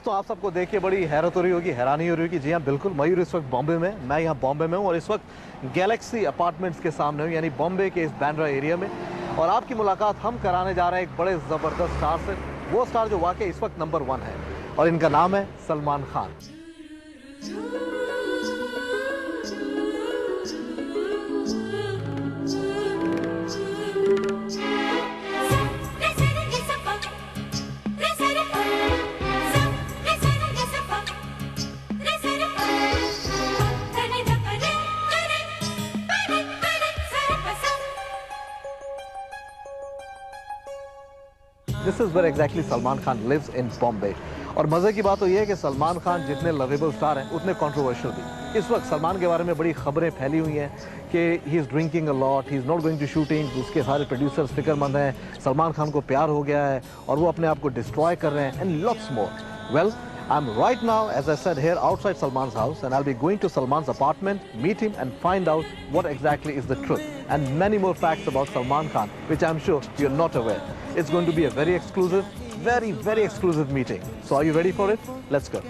दोस्तों, आप सबको देख के बड़ी हैरत हो रही होगी, हैरानी हो रही होगी। जी हाँ, बिल्कुल। मयूर इस वक्त बॉम्बे में, मैं यहाँ बॉम्बे में हूँ और इस वक्त गैलेक्सी अपार्टमेंट्स के सामने हूँ, यानी बॉम्बे के इस बांद्रा एरिया में। और आपकी मुलाकात हम कराने जा रहे हैं एक बड़े ज़बरदस्त स्टार से, वो स्टार जो वाकई इस वक्त नंबर 1 है, और इनका नाम है Salman Khan. This is where exactly Salman Khan lives in Bombay. और मज़े की बात तो ये है कि सलमान खान जितने लवेबल स्टार हैं उतने कंट्रोवर्शियल भी। इस वक्त सलमान के बारे में बड़ी खबरें फैली हुई हैं कि he is drinking a lot, he is not going to shooting, उसके सारे प्रोड्यूसर्स फिक्रमंद हैं, सलमान खान को प्यार हो गया है और वो अपने आप को डिस्ट्रॉय कर रहे हैं, and lots more. Well, I'm right now, as I said, here outside Salman's house, and I'll be going to Salman's apartment, meet him and find out what exactly is the truth, and many more facts about Salman Khan, which I'm sure you're not aware. It's going to be a very exclusive, very exclusive meeting. So are you ready for it? Let's go.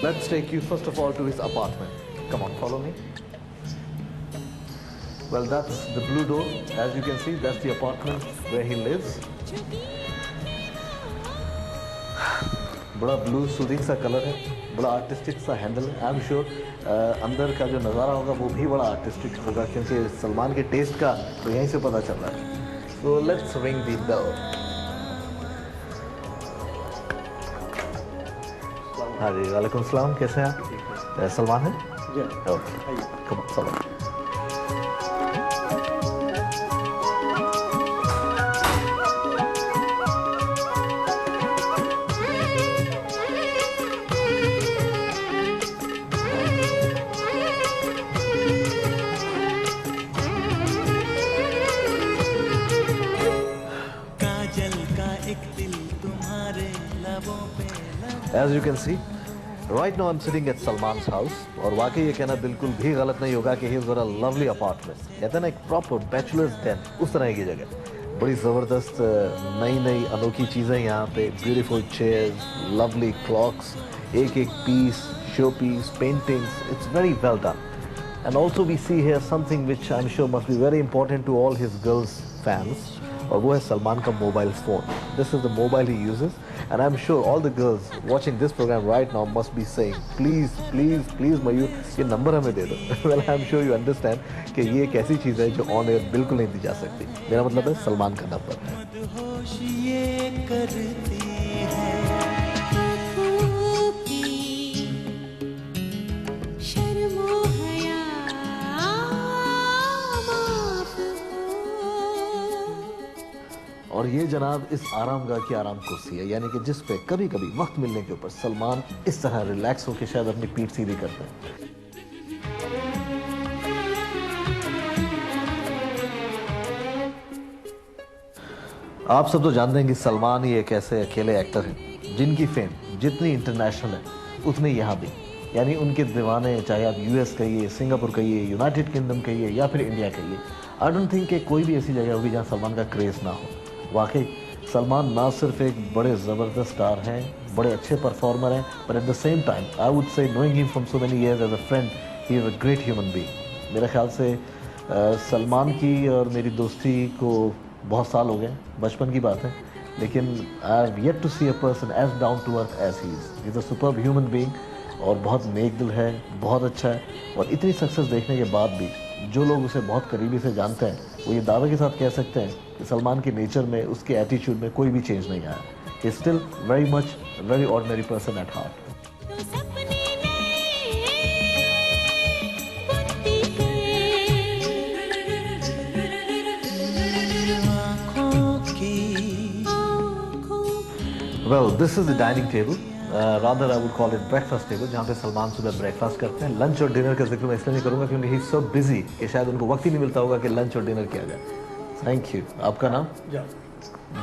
Let's take you first of all to his apartment. Come on, follow me. Well, that's the blue door. As you can see, that's the apartment where he lives. बड़ा blue soothing सा colour है, बड़ा artistic सा handle है। I am sure अंदर का जो नज़ारा होगा वो भी बड़ा आर्टिस्टिक होगा, क्योंकि सलमान के टेस्ट का तो यहीं से पता चल रहा है। So let's ring the bell. हाँ जी, वालेकुम सलाम, कैसे हैं आप? सलमान है? जी। ओके, कम ऑन, चलो। काजल का एक दिल तुम्हारे लबों पे। As you can see, right now I'm sitting at Salman's house, और वाकई ये कहना बिल्कुल भी गलत नहीं होगा कि he's got a lovely apartment. कहते हैं ना, एक proper bachelor's den, उस तरह की जगह। बड़ी ज़बरदस्त नई अनोखी चीज़ें यहाँ पे, beautiful chairs, lovely clocks, एक piece, show piece, paintings. It's very well done. And also we see here something which I'm sure must be very important to all his girls fans, और वो है सलमान का mobile phone. This is the mobile he uses, and I'm sure all the girls watching this program right now must be saying, please मयूर, ये number हमें दे दो। Well, I'm sure you understand कि ये एक ऐसी चीज़ है जो ऑन एयर बिल्कुल नहीं दी जा सकती। मेरा मतलब है सलमान का नंबर है। और ये जनाब इस आरामगाह की आराम कुर्सी है, यानी कि जिस पे कभी कभी वक्त मिलने के ऊपर सलमान इस तरह रिलैक्स होकर शायद अपनी पीठ सीधी करते हैं। आप सब तो जानते हैं कि सलमान ही एक ऐसे अकेले एक्टर हैं जिनकी फेम जितनी इंटरनेशनल है उतनी यहाँ भी, यानी उनके दीवाने, चाहे आप यूएस कहिए, सिंगापुर कहिए, यूनाइटेड किंगडम कहिए या फिर इंडिया कहिए, आई डोंट थिंक कि कोई भी ऐसी जगह होगी जहाँ सलमान का क्रेज़ ना हो। वाकई सलमान ना सिर्फ एक बड़े ज़बरदस्त स्टार हैं, बड़े अच्छे परफॉर्मर हैं, but at the same time I would say, knowing him from so many years as a friend, he is a great human being. मेरे ख्याल से सलमान की और मेरी दोस्ती को बहुत साल हो गए, बचपन की बात है, लेकिन I have yet to see a person as down to earth as he is a superb human being, और बहुत नेक दिल है, बहुत अच्छा है। और इतनी सक्सेस देखने के बाद भी जो लोग उसे बहुत करीबी से जानते हैं वो ये दावे के साथ कह सकते हैं कि सलमान के नेचर में, उसके एटीट्यूड में कोई भी चेंज नहीं आया। He is still very much very ordinary person at heart. Well, this is the dining table. Rather I would call it breakfast table, जहाँ पे सलमान सुबह ब्रेकफास्ट करते हैं। लंच और डिनर का जिक्र मैं इसलिए नहीं करूँगा क्योंकि ही इज सो बिजी कि शायद उनको वक्त ही नहीं मिलता होगा कि लंच और डिनर किया जाए। Thank you. आपका नाम?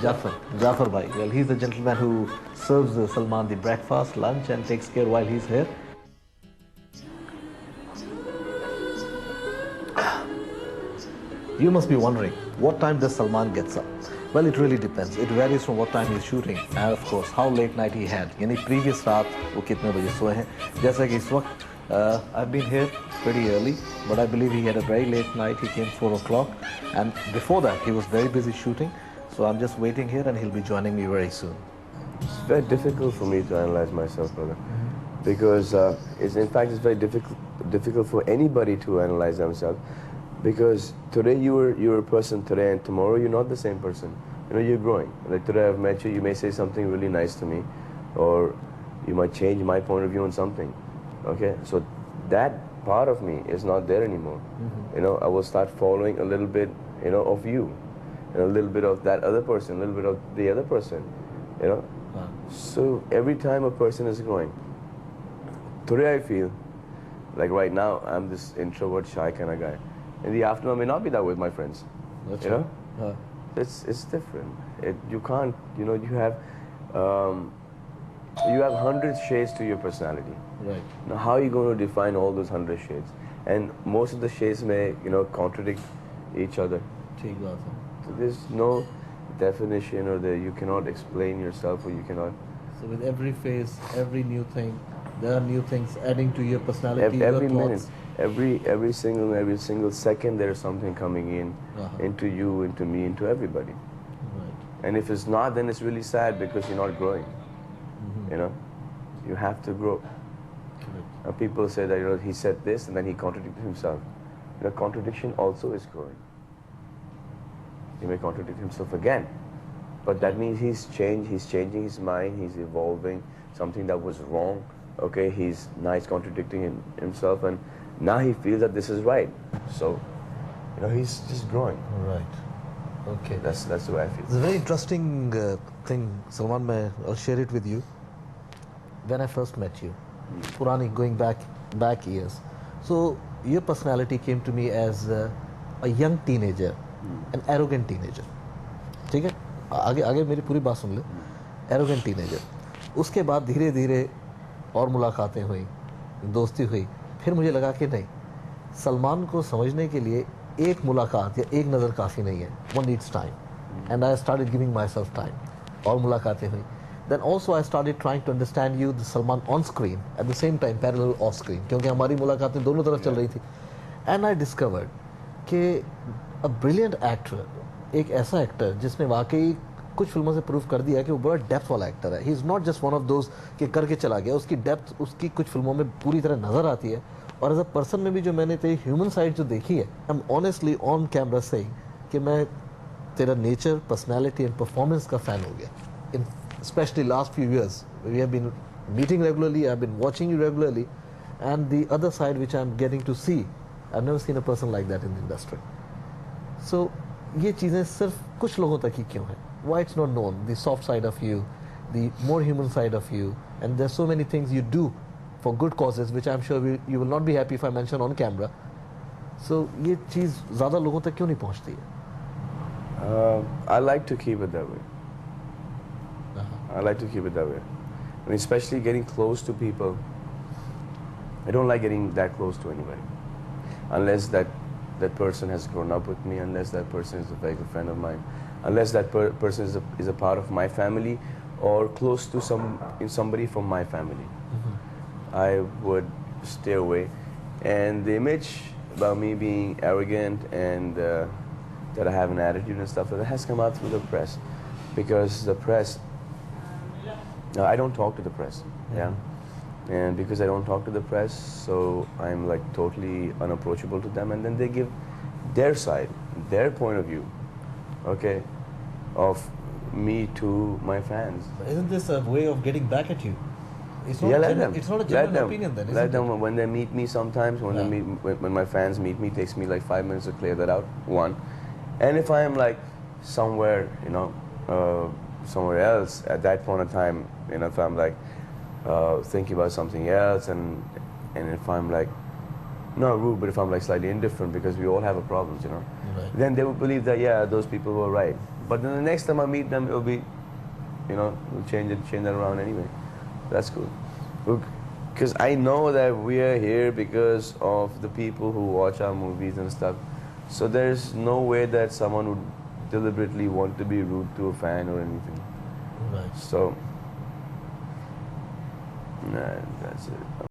Jafar Bhai. Well, he's the gentleman who serves Salman the breakfast, lunch, and takes care while he's here. You must be wondering, what time does Salman gets up? Well, it really depends. It varies from what time he's shooting and of course how late night he had. यानी previous रात वो कितने बजे सोए हैं. जैसा कि इस वक्त I've been here pretty early, but I believe he had a very late night. He came 4 o'clock, and before that he was very busy shooting. So I'm just waiting here, and he'll be joining me very soon. It's very difficult for me to analyze myself, brother, because in fact it's very difficult for anybody to analyze themselves, because today you're a person today, and tomorrow you're not the same person. You know, you're growing. Like today I've met you, you may say something really nice to me, or you might change my point of view on something. Okay, so that part of me is not there anymore. You know, I will start following a little bit, you know, of you, and a little bit of that other person, a little bit of the other person, you know. So every time a person is growing. Today I feel like right now I'm this introvert, shy kind of guy. In the afternoon I may not be that with my friends. That's you right. know, it's different. You can't, you know, you have 100 shades to your personality. Right. Now, how are you going to define all those 100 shades? And most of the shades may, you know, contradict each other. ठीक बात है. So there's no definition, or you cannot explain yourself, or you cannot. So with every phase, every new thing, there are new things adding to your personality, Every your minute, thoughts. every single second, there's something coming in, into you, into me, into everybody. Right. And if it's not, then it's really sad, because you're not growing. You know, you have to grow. Correct. And people say that, you know, he said this and then he contradicted himself. You know, contradiction also is growing. He may contradict himself again, but that means he's changing his mind, he's evolving something that was wrong. Okay, he's contradicting himself, and now he feels that this is right. So, you know, he's just growing. Right. Okay. That's the way I feel. It's a very interesting thing, Salman. I'll share it with you. When I first met you, Purani, going back years. So your personality came to me as a young teenager, an arrogant teenager. ठीक है? आगे मेरी पूरी बात सुन ले. Arrogant teenager. उसके बाद धीरे धीरे और मुलाकातें हुई, दोस्ती हुई. फिर मुझे लगा कि नहीं, सलमान को समझने के लिए एक मुलाकात या एक नज़र काफ़ी नहीं है. One needs time. And I started giving myself time. और मुलाकातें हुई. Then also I started trying to understand you, the Salman on screen, at the same time parallel off screen, क्योंकि हमारी मुलाकातें दोनों तरफ चल रही थी. And I discovered कि a brilliant actor, एक ऐसा एक्टर जिसने वाकई कुछ फिल्मों से प्रूव कर दिया कि वो बड़ा डेप्थ वाला एक्टर है. ही is not just one of those कि करके चला गया. उसकी डेप्थ उसकी कुछ फिल्मों में पूरी तरह नज़र आती है. और एज अ पर्सन में भी जो मैंने तेरी ह्यूमन साइड जो देखी है, I am honestly on camera saying कि मैं तेरा नेचर, पर्सनैलिटी एंड परफॉर्मेंस का फ़ैन हो गया. इन especially last few years, we have been meeting regularly, I've been watching you regularly, and the other side which I'm getting to see, I've never seen a person like that in the industry. So ये चीज़ें सिर्फ कुछ लोगों तक ही क्यों हैं? Why it's not known? The soft side of you, the more human side of you, and there's so many things you do for good causes, which I'm sure you will not be happy if I mention on camera. So ये चीज़ ज़्यादा लोगों तक क्यों नहीं पहुँचती है? I like to keep it that way. I like to keep it that way. And especially getting close to people. I don't like getting that close to anybody. Unless that person has grown up with me, unless that person is a very good friend of mine, unless that person is a part of my family, or close to somebody from my family. I would stay away. And the image about me being arrogant and that I have an attitude and stuff like that has come out through the press. Because the press, I don't talk to the press, yeah. And because I don't talk to the press, so I'm like totally unapproachable to them, and then they give their side, their point of view, okay, of me to my fans. Isn't this a way of getting back at you? It's not, Yeah, a, let genu- them. it's not a Let genuine them. opinion then, Let isn't them. it? When they meet me sometimes, when Yeah. they meet, when my fans meet me, it takes me like 5 minutes to clear that out, one. And if I am like somewhere, you know, somewhere else at that point in time, you know, if I'm like thinking about something else, and if I'm like, not rude, but if I'm like slightly indifferent because we all have our problems, you know, Right. then they would believe that, yeah, those people were right. But then the next time I meet them, it'll be, we'll change that around anyway. That's cool. Because I know that we are here because of the people who watch our movies and stuff. So there's no way that someone would deliberately want to be rude to a fan or anything. Right. So, nah, that's it.